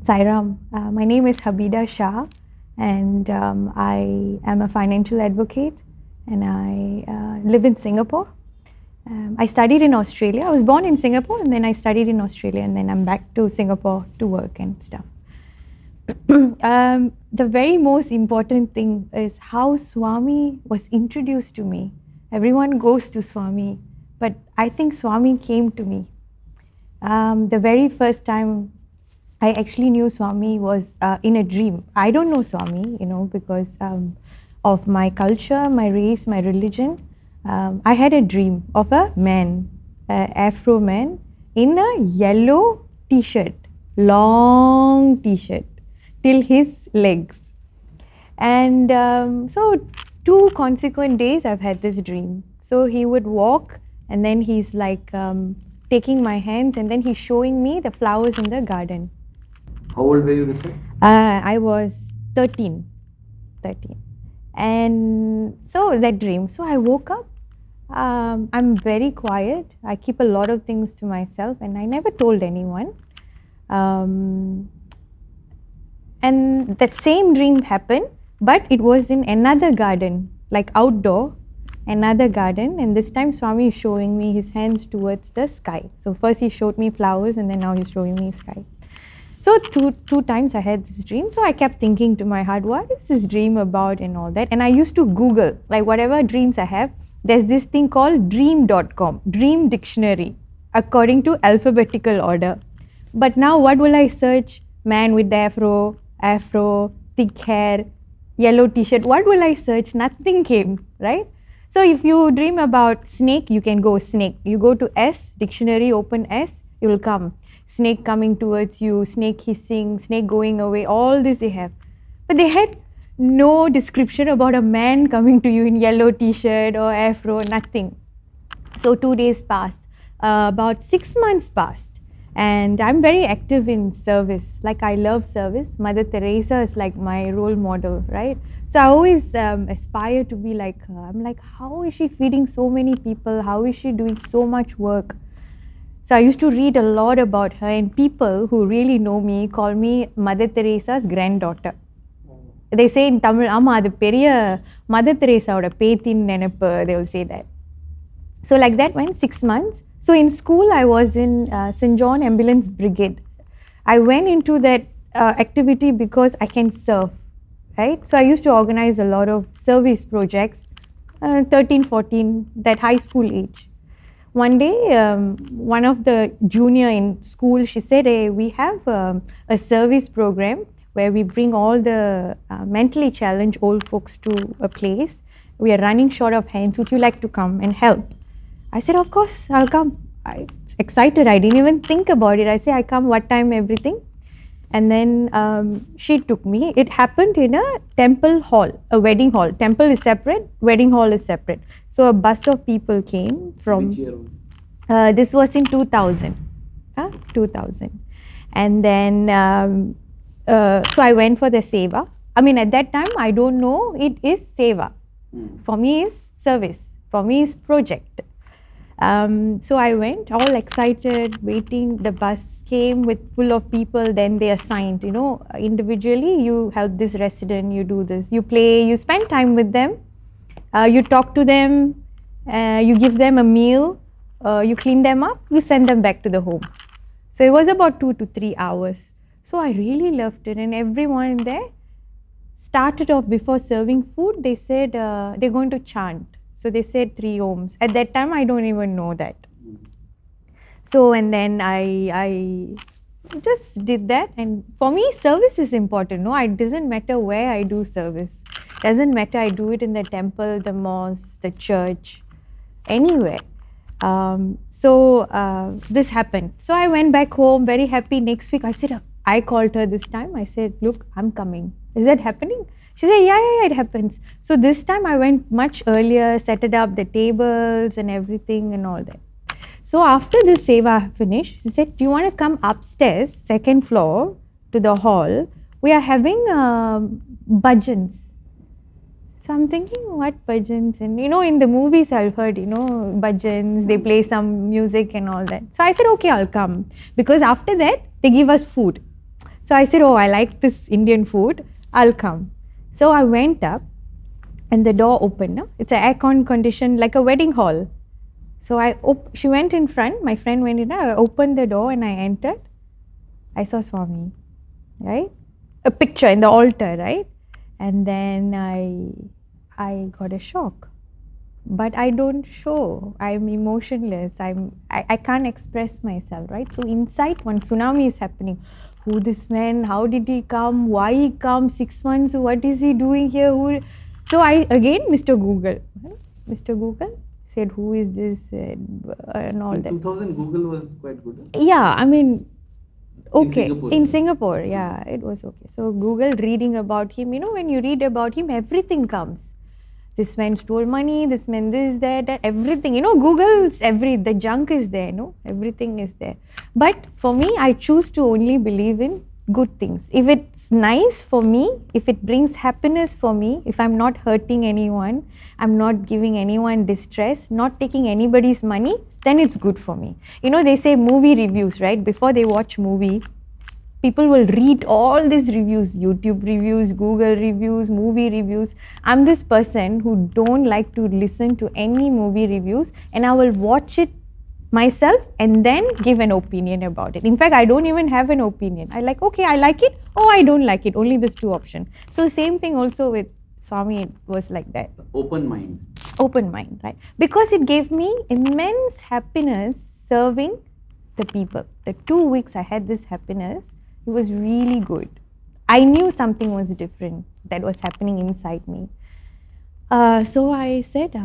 Sairam. My name is Habidah Shah, and I am a financial advocate, and I live in Singapore. I studied in Australia. I was born in Singapore, and then I studied in Australia, and then I'm back to Singapore to work and stuff. The very most important thing is how Swami was introduced to me. Everyone goes to Swami, but I think Swami came to me. The very first time I actually knew Swami was in a dream. I don't know Swami, because of my culture, my race, my religion. I had a dream of a man, an Afro man, in a yellow t-shirt, long t-shirt, till his legs. And so 2 consequent days I've had this dream. So he would walk, and then he's like taking my hands, and then he's showing me the flowers in the garden. How old were you this time? I was 13. And so that dream. So I woke up. I'm very quiet. I keep a lot of things to myself, and I never told anyone. And that same dream happened, but it was in another garden, like outdoor, another garden. And this time Swami is showing me his hands towards the sky. So first he showed me flowers, and then now he's showing me sky. So two times I had this dream. So I kept thinking to my heart, what is this dream about and all that? And I used to Google, like whatever dreams I have, there's this thing called dream.com, dream dictionary, according to alphabetical order. But now what will I search? Man with the afro, thick hair, yellow t-shirt. What will I search? Nothing came, right? So if you dream about snake, you can go snake. You go to S, dictionary, open S, it will come. Snake coming towards you, snake hissing, snake going away, all this they have. But they had no description about a man coming to you in yellow t-shirt or afro, nothing. So 2 days passed, about 6 months passed, and I'm very active in service. Like I love service. Mother Teresa is like my role model, right? So I always aspire to be like her. I'm like, how is she feeding so many people? How is she doing so much work? So I used to read a lot about her, and people who really know me call me Mother Teresa's granddaughter. They say in Tamil, Amma, adu periya Mother Teresa oda pethin nenappu, they will say that. So like that went 6 months. So in school, I was in St. John Ambulance Brigade. I went into that activity because I can serve, right? So I used to organize a lot of service projects, 13, 14, that high school age. One day, one of the junior in school, she said, hey, we have a service program where we bring all the mentally challenged old folks to a place. We are running short of hands. Would you like to come and help? I said, of course, I'll come. I was excited. I didn't even think about it. I said, I come, what time, everything. And then she took me. It happened in a temple hall, a wedding hall. Temple is separate, wedding hall is separate. So a bus of people came from. Which year? This was in 2000. 2000. And then, so I went for the seva. I mean, at that time, I don't know it is seva. For me, it's service. For me, it's project. So I went, all excited, waiting. The bus came with full of people. Then they assigned, individually, you help this resident, you do this. You play, you spend time with them. You talk to them, you give them a meal, you clean them up, you send them back to the home. So it was about 2 to 3 hours. So I really loved it, and everyone there started off before serving food. They said they're going to chant. So they said 3 ohms. At that time, I don't even know that. So and then I just did that, and for me, service is important. No, it doesn't matter where I do service. Doesn't matter, I do it in the temple, the mosque, the church, anywhere. So this happened. So I went back home very happy. Next week I called her this time. I said, look, I'm coming. Is that happening? She said, yeah, it happens. So this time I went much earlier, set it up, the tables and everything and all that. So after this seva finished, she said, do you want to come upstairs, 2nd floor, to the hall? We are having bhajans. So I'm thinking, what bhajans? And in the movies I've heard, bhajans, they play some music and all that. So I said, okay, I'll come. Because after that, they give us food. So I said, oh, I like this Indian food, I'll come. So I went up and the door opened. No? It's an aircon condition like a wedding hall. So she went in front, my friend went in, I opened the door and I entered. I saw Swami, right? A picture in the altar, right? And then I got a shock. But I don't show. I'm emotionless. I can't express myself, right? So inside one tsunami is happening. Who this man? How did he come? Why he come? 6 months? What is he doing here? So I again, Mr. Google. Mr. Google said, who is this? And all in that. 2000 Google was quite good. Yeah, I mean, okay. In Singapore, yeah, it was okay. So Google reading about him, when you read about him, everything comes. This man stole money, this man this, that, everything. Google's the junk is there, everything is there. But for me, I choose to only believe in good things. If it's nice for me, if it brings happiness for me, if I'm not hurting anyone, I'm not giving anyone distress, not taking anybody's money, then it's good for me. They say movie reviews, right? Before they watch movie, people will read all these reviews, YouTube reviews, Google reviews, movie reviews. I'm this person who don't like to listen to any movie reviews, and I will watch it myself and then give an opinion about it. In fact, I don't even have an opinion. I like it, or I don't like it. Only these two options. So same thing also with Swami, it was like that. Open mind. Open mind, right? Because it gave me immense happiness serving the people. The 2 weeks I had this happiness, it was really good. I knew something was different that was happening inside me. So I said,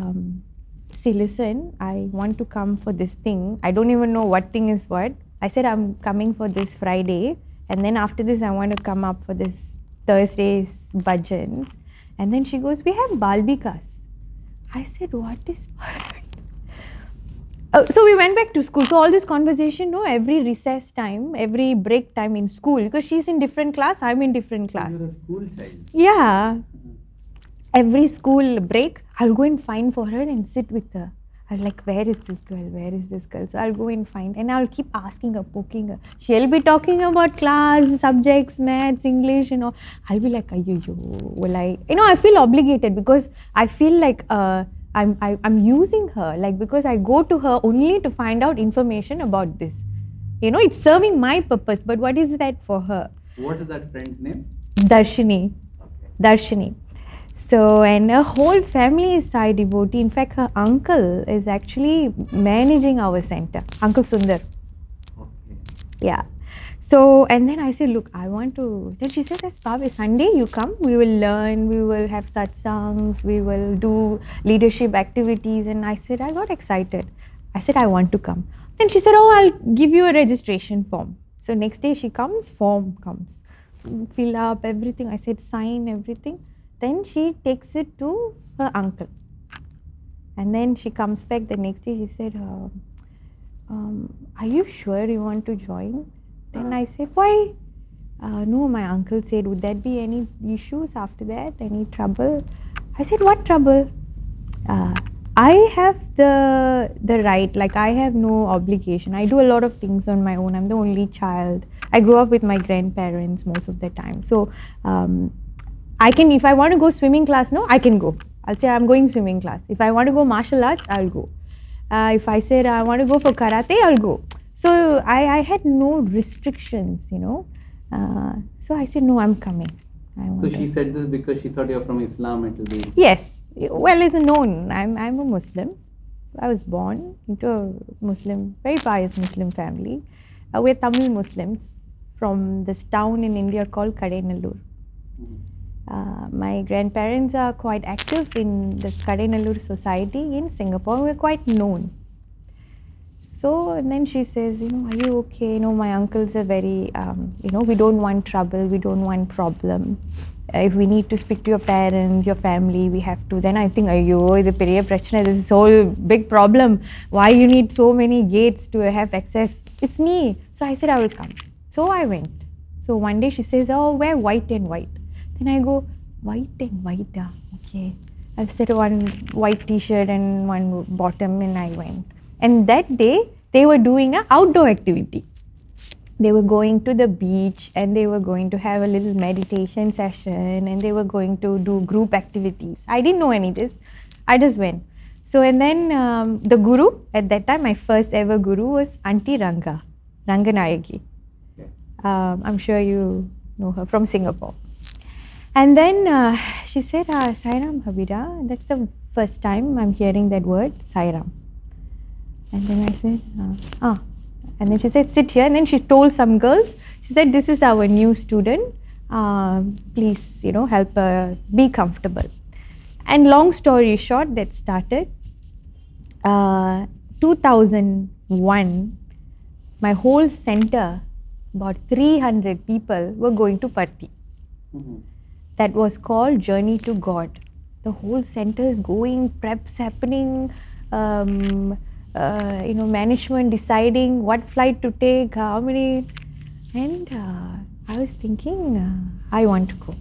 see, listen, I want to come for this thing. I don't even know what thing is what. I said, I'm coming for this Friday. And then after this, I want to come up for this Thursday's bhajans. And then she goes, we have balbikas. I said, what is so we went back to school. So all this conversation, every recess time, every break time in school, because she's in different class, I'm in different class. You're a school child. Yeah. Every school break, I'll go and find for her and sit with her. I'm like, where is this girl? Where is this girl? So I'll go and find, and I'll keep asking her, poking her. She'll be talking about class, subjects, maths, English, I'll be like, will I? I feel obligated because I feel like I'm using her, like, because I go to her only to find out information about this. It's serving my purpose, but what is that for her? What is that friend's name? Darshini. Okay. Darshini. So, and her whole family is Sai devotee. In fact, her uncle is actually managing our center, Uncle Sundar. Okay. Yeah. So, and then I said, look, I want to, then she said, that's Baba, Sunday you come, we will learn, we will have satsangs, we will do leadership activities. And I said, I got excited. I said, I want to come. Then she said, oh, I'll give you a registration form. So next day she comes, form comes. Fill up everything. I said, sign everything. Then she takes it to her uncle. And then she comes back the next day, she said, are you sure you want to join? Then I said, why? No, my uncle said, would there be any issues after that? Any trouble? I said, what trouble? I have the right, like I have no obligation. I do a lot of things on my own. I'm the only child. I grew up with my grandparents most of the time. So I can, if I want to go swimming class, I can go. I'll say I'm going swimming class. If I want to go martial arts, I'll go. If I said I want to go for karate, I'll go. So I had no restrictions, So I said, no, I'm coming. So she said this because she thought you're from Islam, it will be... Yes. Well, it's known. I'm a Muslim. I was born into a Muslim, very pious Muslim family. We're Tamil Muslims from this town in India called Kadenallur. My grandparents are quite active in the Kadenallur society in Singapore. We're quite known. So, and then she says, are you okay? My uncles are very, we don't want trouble, we don't want problem. If we need to speak to your parents, your family, we have to. Then I think, the periya prachana, this is whole big problem. Why you need so many gates to have access? It's me. So I said, I will come. So I went. So one day she says, oh, wear white and white. Then I go, white and white, okay. I said one white t-shirt and one bottom, and I went. And that day, they were doing an outdoor activity. they were going to the beach and they were going to have a little meditation session and they were going to do group activities. I didn't know any of this. I just went. So and then the guru at that time, my first ever guru was Auntie Ranganayaki. I'm sure you know her from Singapore. And then she said, Sairam Habidah, that's the first time I'm hearing that word, Sairam. And then I said, And then she said, sit here. And then she told some girls, she said, this is our new student. Please, help her be comfortable. And long story short, that started. 2001, my whole center, about 300 people were going to Parthi. Mm-hmm. That was called Journey to God. The whole center is going, preps happening, management deciding what flight to take, how many. And I was thinking, I want to go,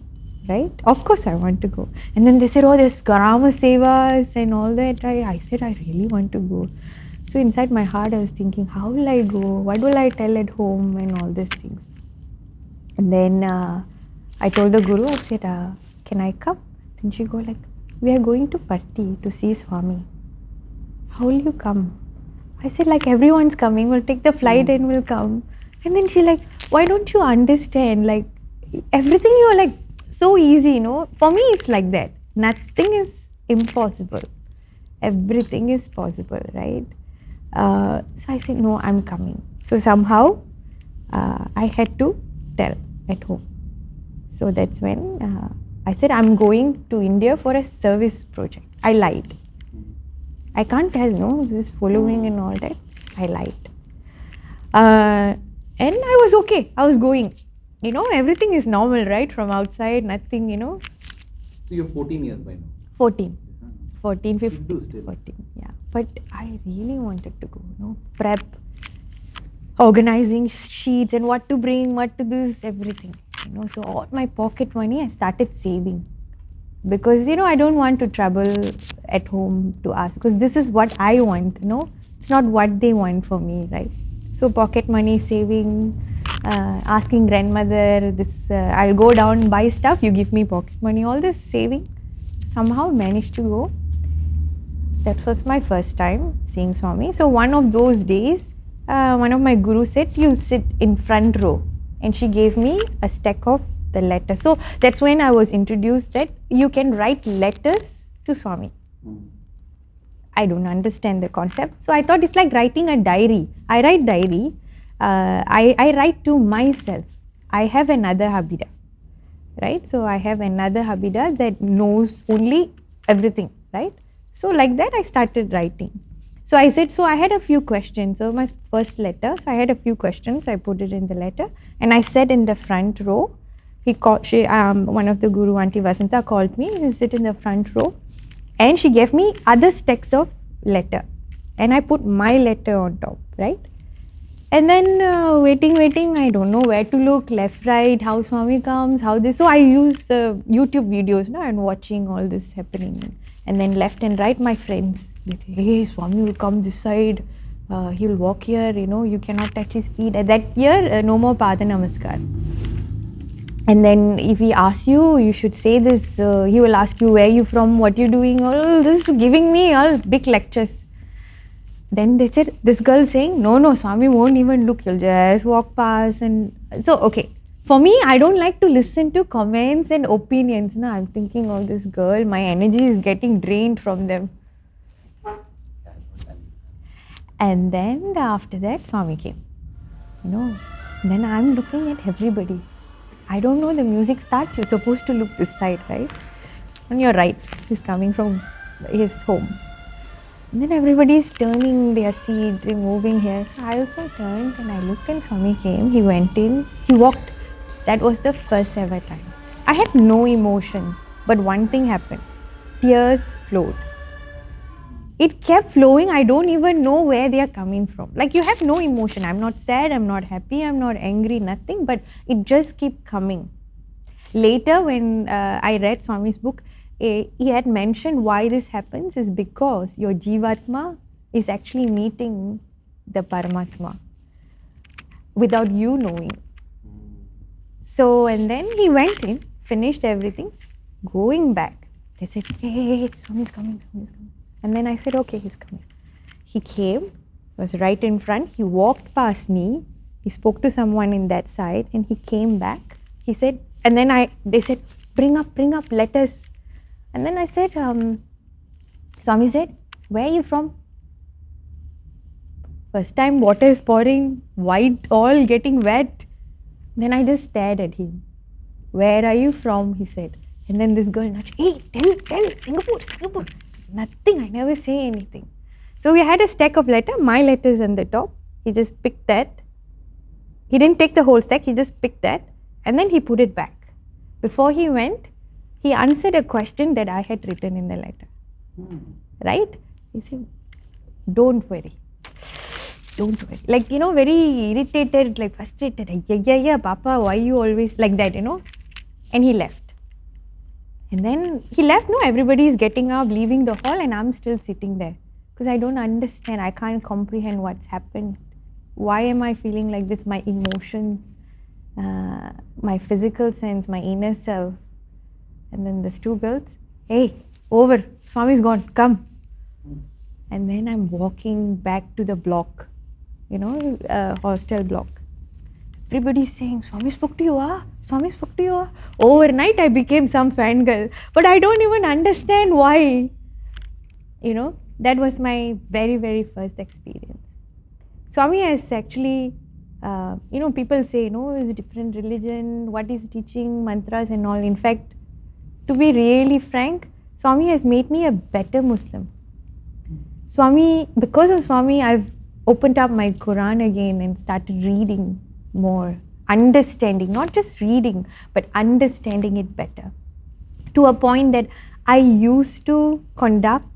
right? Of course I want to go. And then they said, there's Grama Sevas and all that. I said, I really want to go. So inside my heart I was thinking, how will I go? What will I tell at home and all these things? And then I told the guru, I said, can I come? Then she go like, we are going to Parthi to see Swami. How will you come? I said, like everyone's coming, we'll take the flight and we'll come. And then she like, why don't you understand? Like everything you're like so easy, For me it's like that. Nothing is impossible. Everything is possible, right? So I said, no, I'm coming. So somehow I had to tell at home. So that's when I said, I'm going to India for a service project. I lied. I can't tell, this following and all that. I lied. And I was okay. I was going. Everything is normal, right? From outside, nothing, So you're 14 years by now? 14. 14, 15, still. 14, yeah. But I really wanted to go, prep, organizing sheets and what to bring, what to this, everything. So all my pocket money, I started saving. Because, I don't want to trouble at home to ask. Because this is what I want, It's not what they want for me, right? So pocket money, saving, asking grandmother, this, I'll go down, buy stuff, you give me pocket money, all this saving. Somehow managed to go. That was my first time seeing Swami. So one of those days, one of my gurus said, you'll sit in front row. And she gave me a stack of the letters. So that's when I was introduced that you can write letters to Swami. I don't understand the concept. So I thought it's like writing a diary. I write diary. I write to myself. I have another Habidah, right? So I have another Habidah that knows only everything, right? So like that I started writing. So I said, so I had a few questions. So my first letter, so I had a few questions. I put it in the letter and I sat in the front row. One of the Guru, Auntie Vasanta, called me. You sit in the front row. And she gave me other stacks of letter. And I put my letter on top, right? And then waiting, I don't know where to look, left, right, how Swami comes, how this. So I use YouTube videos and watching all this happening. And then left and right, my friends. They say, hey, Swami will come this side. He will walk here, you cannot touch his feet. At that year, no more Pada Namaskar. And then if he asks you, you should say this. He will ask you, where are you from, what you doing, all this giving me all big lectures. Then they said, this girl saying, no, Swami won't even look, you'll just walk past. And so, okay. For me, I don't like to listen to comments and opinions. No, I'm thinking of this girl, my energy is getting drained from them. And then after that, Swami came. Then I'm looking at everybody. I don't know, the music starts, you're supposed to look this side, right? On your right, he's coming from his home. And then everybody is turning their seat, they're moving here. So I also turned and I looked and Swami came, he went in, he walked. That was the first ever time. I had no emotions, but one thing happened. Tears flowed. It kept flowing, I don't even know where they are coming from. Like you have no emotion, I'm not sad, I'm not happy, I'm not angry, nothing, but it just kept coming. Later when I read Swami's book, he had mentioned why this happens is because your Jivatma is actually meeting the Paramatma. without you knowing. So, and then he went in, finished everything, going back. They said, hey, Swami's coming, Swami's coming. And then I said, okay, he's coming. He came, was right in front. He walked past me. He spoke to someone in that side and he came back. He said, and then they said, bring up letters. And then I said, Swami said, where are you from? First time water is pouring, white, all getting wet. Then I just stared at him. Where are you from? He said. And then this girl nudged, hey, tell, Singapore. Nothing, I never say anything. So we had a stack of letters, my letters on the top. He just picked that. He didn't take the whole stack, he just picked that. And then he put it back. Before he went, he answered a question that I had written in the letter. Right? He said, don't worry. Like, very irritated, like frustrated. Yeah, Papa, why you always like that, And he left. And then he left, everybody is getting up, leaving the hall, and I'm still sitting there. Because I don't understand, I can't comprehend what's happened. Why am I feeling like this? My emotions, my physical sense, my inner self. And then there's two girls, hey, over, Swami's gone, come. And then I'm walking back to the block, hostel block. Everybody's saying, Swami spoke to you, Swami spoke to you. Overnight I became some fangirl, but I don't even understand why. That was my very, very first experience. Swami has actually, people say, it's a different religion, what is teaching, mantras and all. In fact, to be really frank, Swami has made me a better Muslim. Because of Swami, I've opened up my Quran again and started reading more, understanding, not just reading, but understanding it better. To a point that I used to conduct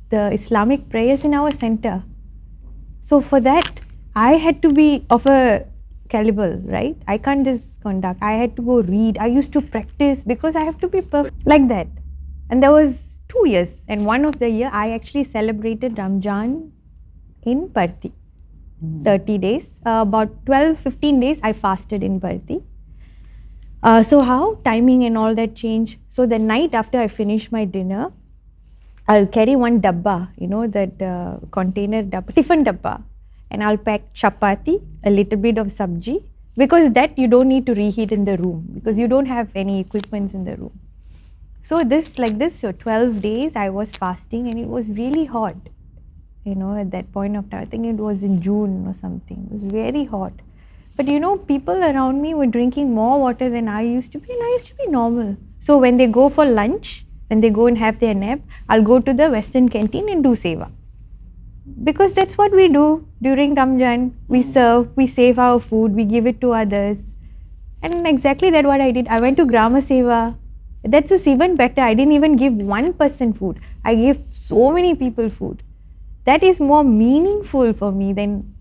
the Islamic prayers in our center. So for that, I had to be of a caliber, right? I can't just conduct. I had to go read. I used to practice because I have to be perfect like that. And there was 2 years. And one of the year, I actually celebrated Ramjan in Parthi. 30 days. About 12-15 days, I fasted in Parthi. So how? Timing and all that changed. So the night after I finish my dinner, I'll carry one dabba, that container dabba, tiffin dabba. And I'll pack chapati, a little bit of sabji, because that you don't need to reheat in the room, because you don't have any equipments in the room. So 12 days I was fasting and it was really hot, at that point of time. I think it was in June or something. It was very hot. But people around me were drinking more water than I used to be, and I used to be normal. So when they go for lunch, when they go and have their nap, I'll go to the Western canteen and do seva. Because that's what we do during Ramjan. We serve, we save our food, we give it to others. And exactly that's what I did. I went to Grama Seva. That's just even better. I didn't even give one person food. I gave so many people food. That is more meaningful for me than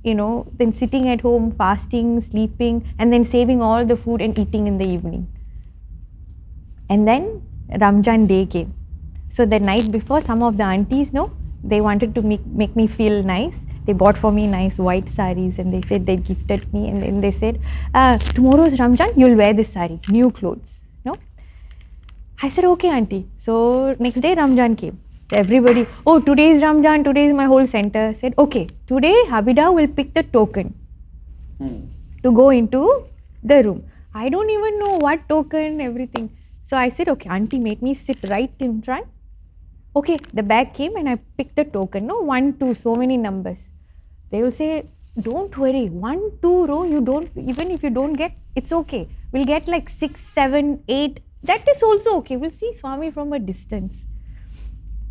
sitting at home, fasting, sleeping, and then saving all the food and eating in the evening. And then Ramjan day came. So the night before, some of the aunties, they wanted to make me feel nice. They bought for me nice white saris and they said they gifted me, and then they said, tomorrow's Ramjan, you'll wear this sari, new clothes. I said, okay, auntie. So next day Ramjan came. Everybody, today is Ramjan, today is my whole center. Said, okay, today Habidah will pick the token to go into the room. I don't even know what token, everything. So I said, okay, auntie made me sit right in front. Okay, the bag came and I picked the token. 1, 2, so many numbers. They will say, don't worry, 1, 2 row, even if you don't get, it's okay. We'll get like 6, 7, 8. That is also okay. We'll see Swami from a distance.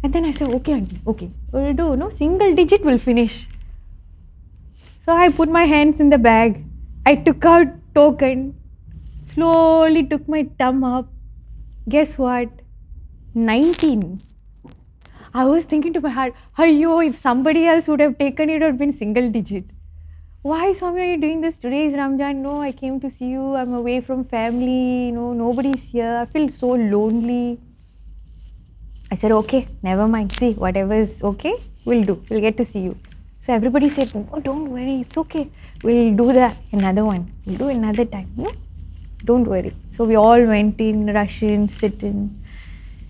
And then I said, okay, auntie, okay. We'll do, single digit will finish. So I put my hands in the bag. I took out token, slowly took my thumb up. Guess what? 19. I was thinking to my heart, if somebody else would have taken it, it would have been single digit. Why, Swami, are you doing this? Today is Ramjan. No, I came to see you. I'm away from family. Nobody's here. I feel so lonely. I said, okay, never mind. See, whatever is okay, we'll do. We'll get to see you. So everybody said, oh, don't worry, it's okay. We'll do another one. We'll do another time. No, don't worry. So we all went in, rush in, sit in.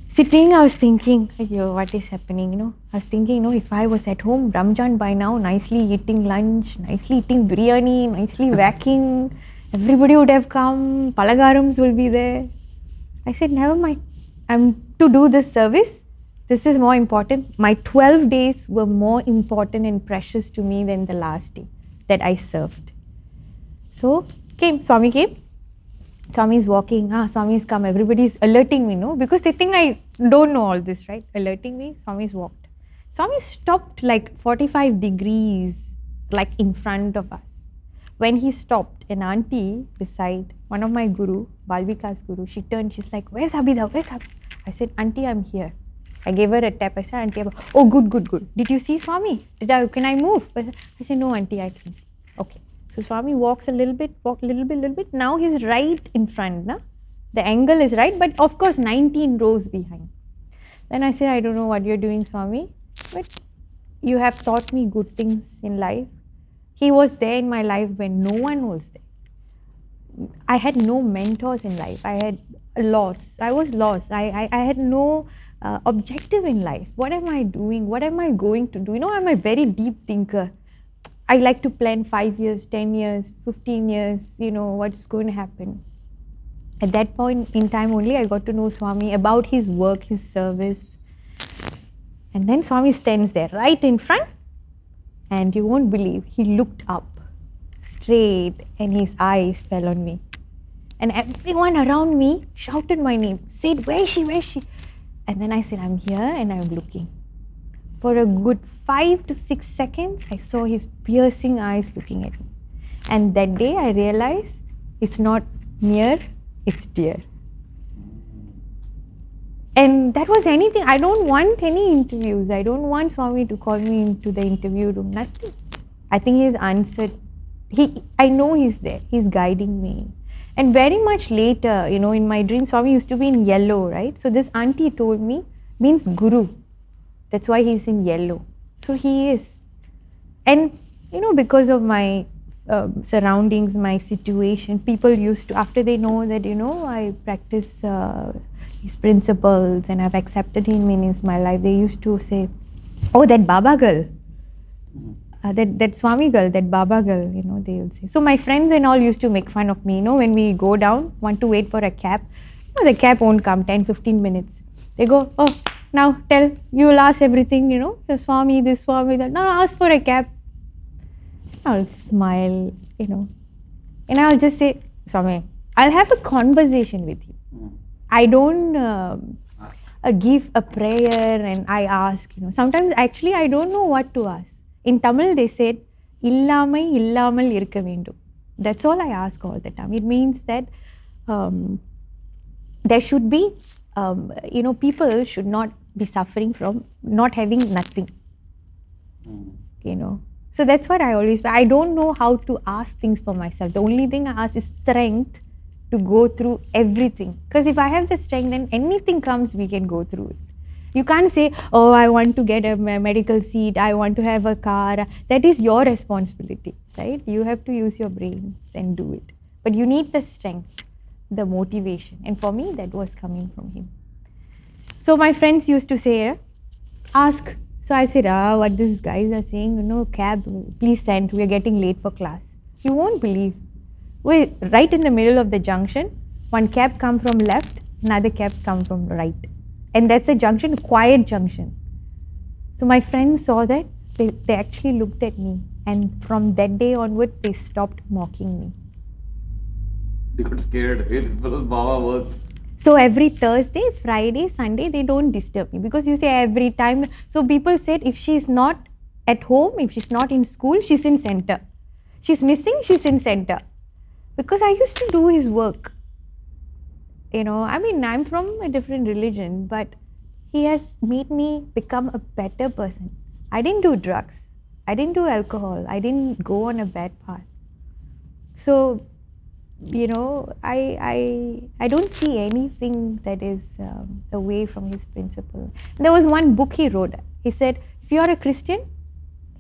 Sitting, I was thinking, what is happening, I was thinking, if I was at home, Ramjan by now, nicely eating lunch, nicely eating biryani, nicely whacking, everybody would have come, palagarams will be there. I said, never mind. I'm to do this service. This is more important. My 12 days were more important and precious to me than the last day that I served. So, Swami came. Swami is walking, Swami is come, everybody is alerting me, because they think I don't know all this, right? Alerting me, Swami is walked. Swami stopped like 45 degrees, like in front of us. When he stopped, an auntie beside, one of my guru, Balvika's guru, she turned, she's like, where's Habidah? Where's Habidah? I said, auntie, I'm here. I gave her a tap. I said, auntie, oh, good. Did you see Swami? Can I move? I said, no, auntie, I can see. Okay. So Swami walks a little bit. Now he's right in front. The angle is right, but of course 19 rows behind. Then I said, I don't know what you're doing, Swami, but you have taught me good things in life. He was there in my life when no one was there. I had no mentors in life. I had lost. I was lost. I had no objective in life. What am I doing? What am I going to do? I'm a very deep thinker. I like to plan 5 years, 10 years, 15 years, what's going to happen. At that point in time only, I got to know Swami, about his work, his service. And then Swami stands there right in front, and you won't believe, he looked up straight and his eyes fell on me. And everyone around me shouted my name, said, where is she? And then I said, I'm here and I'm looking. For a good 5 to 6 seconds, I saw his piercing eyes looking at me. And that day I realized it's not near, it's dear. And that was anything. I don't want any interviews. I don't want Swami to call me into the interview room. Nothing. I think he's answered. I know he's there. He's guiding me. And very much later, in my dream, Swami used to be in yellow, right? So this auntie told me, means Guru. That's why he's in yellow. So he is. And, because of my surroundings, my situation, people used to, after they know that, I practice his principles and I've accepted him in my life, they used to say, oh, that Baba girl, that Swami girl, that Baba girl, they will say. So my friends and all used to make fun of me, when we go down, want to wait for a cab. The cab won't come, 10-15 minutes. They go, oh, now tell, you will ask everything, the Swami, this Swami, that. Now ask for a cab. I'll smile, and I'll just say, Swami, I'll have a conversation with you. I don't give a prayer and I ask, Sometimes actually I don't know what to ask. In Tamil they said, illamai illamal irka vendum. That's all I ask all the time. It means that there should be, people should not be suffering from not having nothing. So that's what I always, I don't know how to ask things for myself. The only thing I ask is strength to go through everything. Because if I have the strength, then anything comes, we can go through it. You can't say, oh, I want to get a medical seat, I want to have a car. That is your responsibility, right? You have to use your brains and do it. But you need the strength, the motivation. And for me, that was coming from him. So my friends used to say, ask. So I said, what these guys are saying, cab, please send, we are getting late for class. You won't believe. We're right in the middle of the junction. One cab come from left, another cabs come from right. And that's a junction, quiet junction. So my friends saw that, they actually looked at me. And from that day onwards, they stopped mocking me. They got scared. Hey, this fellow Baba works. So every Thursday, Friday, Sunday, they don't disturb me. Because you say every time. So people said if she's not at home, if she's not in school, she's in center. She's missing, she's in center. Because I used to do his work. I'm from a different religion, but he has made me become a better person. I didn't do drugs. I didn't do alcohol. I didn't go on a bad path. So, I don't see anything that is away from his principle. There was one book he wrote. He said, if you are a Christian,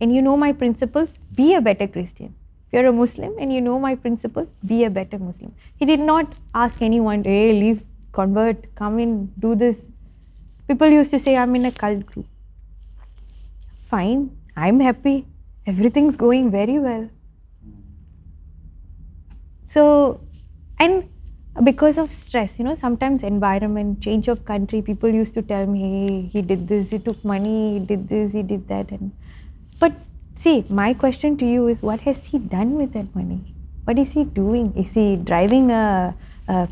and you know my principles, be a better Christian. If you're a Muslim and you know my principle, be a better Muslim. He did not ask anyone, hey, leave, convert, come in, do this. People used to say, I'm in a cult group. Fine, I'm happy. Everything's going very well. So, and because of stress, sometimes environment, change of country, people used to tell me, hey, he did this, he took money, he did this, he did that. But see, my question to you is, what has he done with that money? What is he doing? Is he driving a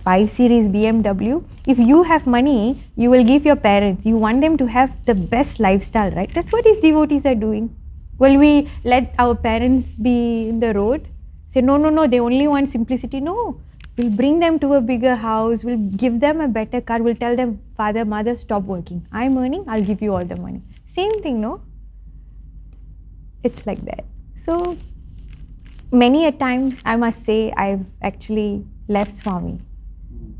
5 Series BMW? If you have money, you will give your parents. You want them to have the best lifestyle, right? That's what his devotees are doing. Will we let our parents be in the road? Say, no, they only want simplicity. No. We'll bring them to a bigger house, we'll give them a better car, we'll tell them, father, mother, stop working. I'm earning, I'll give you all the money. Same thing, no? It's like that. So, many a times, I must say, I've actually left Swami.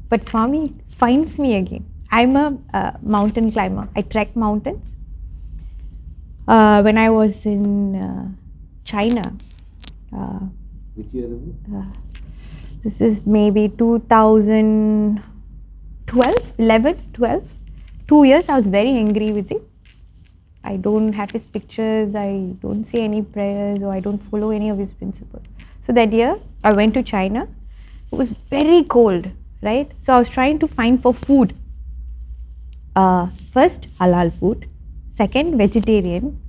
But Swami finds me again. I'm a mountain climber. I trek mountains. When I was in China. Which year is it? This is maybe 2012, 12. 2 years, I was very angry with it. I don't have his pictures, I don't say any prayers, or I don't follow any of his principles. So that year, I went to China. It was very cold, right? So I was trying to find for food. First, halal food. Second, vegetarian.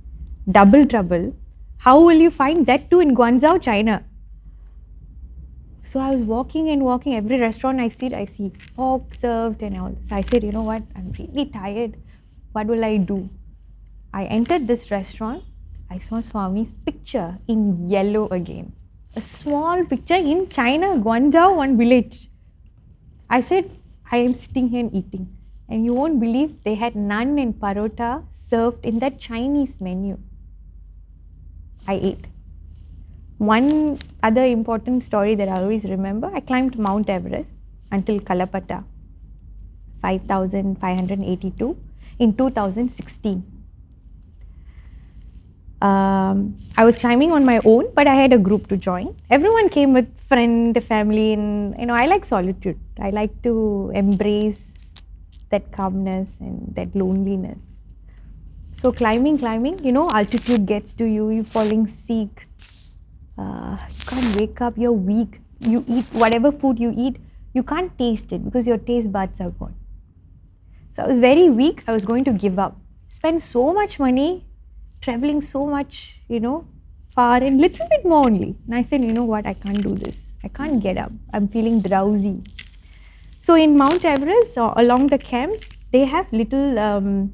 Double trouble. How will you find that too in Guangzhou, China? So I was walking and walking. Every restaurant I see pork served and all. So I said, you know what? I'm really tired. What will I do? I entered this restaurant. I saw Swami's picture in yellow again. A small picture in China, Guangzhou, one village. I said, I am sitting here and eating. And you won't believe they had naan and parota served in that Chinese menu. I ate. One other important story that I always remember, I climbed Mount Everest until Kalapata, 5,582 in 2016. I was climbing on my own, but I had a group to join. Everyone came with friend, family, and I like solitude. I like to embrace that calmness and that loneliness. So climbing, altitude gets to you, you're falling sick. You can't wake up, you're weak. You eat whatever food you eat, you can't taste it because your taste buds are gone. So I was very weak, I was going to give up. Spend so much money, traveling so much, far and little bit more only. And I said, you know what, I can't do this. I can't get up. I'm feeling drowsy. So in Mount Everest, along the camps, they have little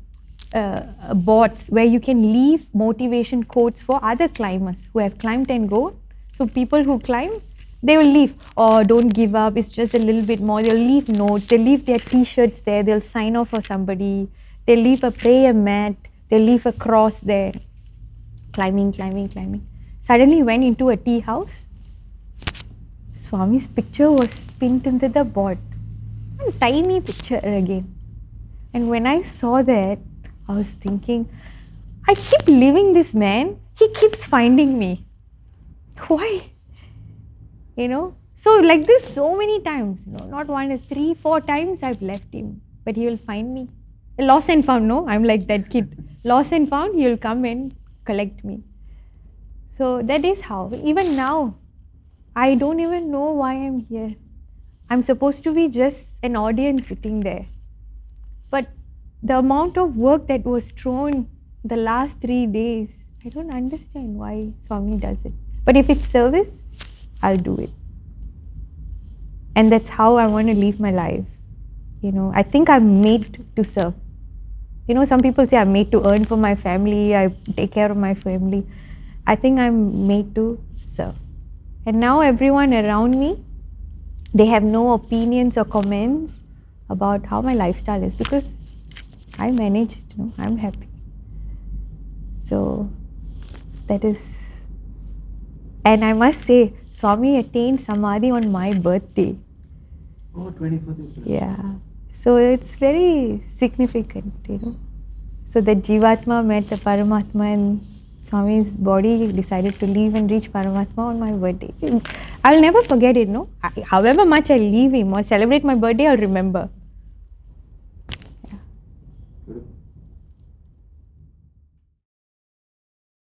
boards where you can leave motivation quotes for other climbers who have climbed and go. So people who climb, they will leave, oh, don't give up, it's just a little bit more. They'll leave notes, they'll leave their t-shirts there, they'll sign off for somebody, they'll leave a prayer mat, they'll leave a cross there. Climbing. Suddenly went into a tea house. Swami's picture was pinned into the board. A tiny picture again. And when I saw that, I was thinking, I keep leaving this man, he keeps finding me. Why? So like this so many times, not 1, 3, 4 times I've left him, but he will find me. Lost and found, no, I'm like that kid. Lost and found, he will come and collect me. So that is how, even now, I don't even know why I'm here. I'm supposed to be just an audience sitting there. But the amount of work that was thrown the last 3 days, I don't understand why Swami does it. But if it's service, I'll do it. And that's how I want to live my life. I think I'm made to serve. Some people say I'm made to earn for my family, I take care of my family. I think I'm made to serve. And now everyone around me, they have no opinions or comments about how my lifestyle is because I manage it, I'm happy. So that is, and I must say, Swami attained Samadhi on my birthday. Oh, 24th April. Yeah. So it's very significant, So that Jivatma met the Paramatma and Swami's body decided to leave and reach Paramatma on my birthday. I'll never forget it, no? However much I leave him or celebrate my birthday, I'll remember.